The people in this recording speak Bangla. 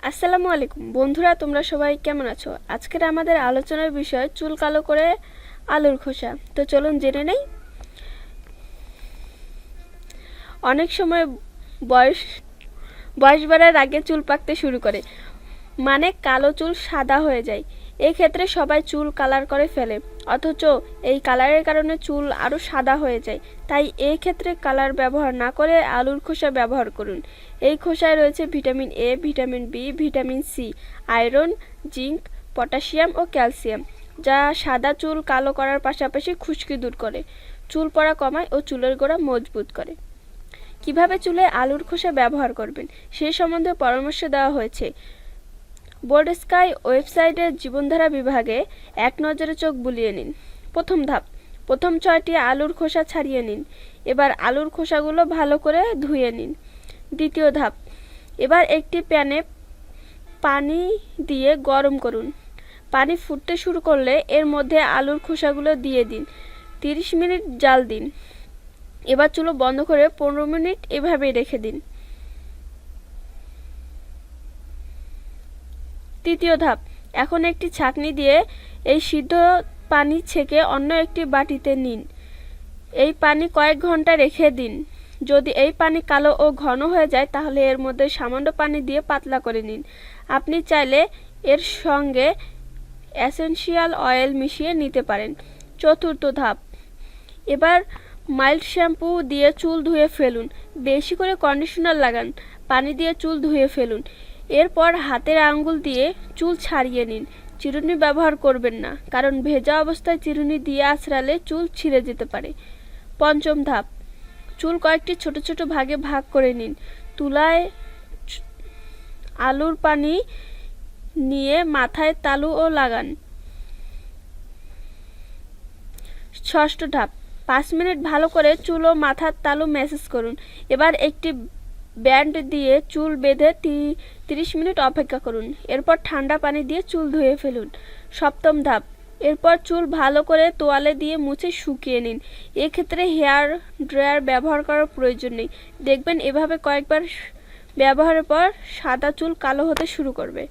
আসসালামু আলাইকুম বন্ধুরা, তোমরা সবাই কেমন আছো? আজকের আমাদের আলোচনার বিষয় চুল কালো করে আলুর খোসা। তো চলুন জেনে নেই। অনেক সময় বয়স বয়স বাড়ার আগে চুল পাকতে শুরু করে, মানে কালো চুল সাদা হয়ে যায়। এই ক্ষেত্রে সবাই চুল কালার করে ফেলে, অথচ এই কালারের কারণে চুল আরও সাদা হয়ে যায়। তাই এই ক্ষেত্রে কালার ব্যবহার না করে আলুর খোসা ব্যবহার করুন। এই খোসায় রয়েছে vitamin A, vitamin B, vitamin C, iron, zinc, potassium ও ক্যালসিয়াম, যা সাদা চুল কালো করার পাশাপাশি খুশকি দূর করে, চুল পড়া কমায় ও চুলের গোড়া মজবুত করে। কিভাবে চুলে আলুর খোসা ব্যবহার করবেন সে সম্বন্ধে পরামর্শ দেওয়া হয়েছে বোল্ড স্কাই ওয়েবসাইটের জীবনধারা বিভাগে। এক নজরে চোখ বুলিয়ে নিন। প্রথম ধাপ, প্রথম 6টি আলুর খোসা ছাড়িয়ে নিন। এবার আলুর খোসাগুলো ভালো করে ধুয়ে নিন। দ্বিতীয় ধাপ, এবার একটি প্যানে পানি দিয়ে গরম করুন। পানি ফুটতে শুরু করলে এর মধ্যে আলুর খোসাগুলো দিয়ে দিন। 30 মিনিট জাল দিন। এবার চুলো বন্ধ করে 15 মিনিট এভাবেই রেখে দিন। তৃতীয় ধাপ, এখন একটি ছাঁকনি দিয়ে এই সিদ্ধ পানি ছেঁকে অন্য একটি বাটিতে নিন। এই পানি কয়েক ঘন্টা রেখে দিন। যদি এই পানি কালো ও ঘন হয়ে যায় তাহলে এর মধ্যে সামান্য পানি দিয়ে পাতলা করে নিন। আপনি চাইলে এর সঙ্গে এসেনশিয়াল অয়েল মিশিয়ে নিতে পারেন। চতুর্থ ধাপ, এবার মাইল্ড শ্যাম্পু দিয়ে চুল ধুয়ে ফেলুন। বেশি করে কন্ডিশনার লাগান। পানি দিয়ে চুল ধুয়ে ফেলুন। এরপর হাতের আঙ্গুল দিয়ে চুল ছাড়িয়ে নিন। চিরুনি ব্যবহার করবেন না, কারণ ভেজা অবস্থায় চিরুনি দিয়ে আঁচড়ালে চুল ছিঁড়ে যেতে পারে। পঞ্চম ধাপ, চুল কয়েকটি ছোট ছোট ভাগে ভাগ করে নিন। তুলায় আলুর পানি নিয়ে মাথায় তালু ও লাগান। ষষ্ঠ ধাপ, 5 মিনিট ভালো করে চুল ও মাথার তালু ম্যাসাজ করুন। এবার একটি ব্যান্ড দিয়ে চুল বেঁধে 30 মিনিট অপেক্ষা করুন। এরপর ঠান্ডা পানি দিয়ে চুল ধুয়ে ফেলুন। সপ্তম ধাপ, এরপর চুল ভালো করে তোয়ালে দিয়ে মুছে শুকিয়ে নিন। এক্ষেত্রে হেয়ার ড্রায়ার ব্যবহার করার প্রয়োজন নেই। দেখবেন এভাবে কয়েকবার ব্যবহারের পর সাদা চুল কালো হতে শুরু করবে।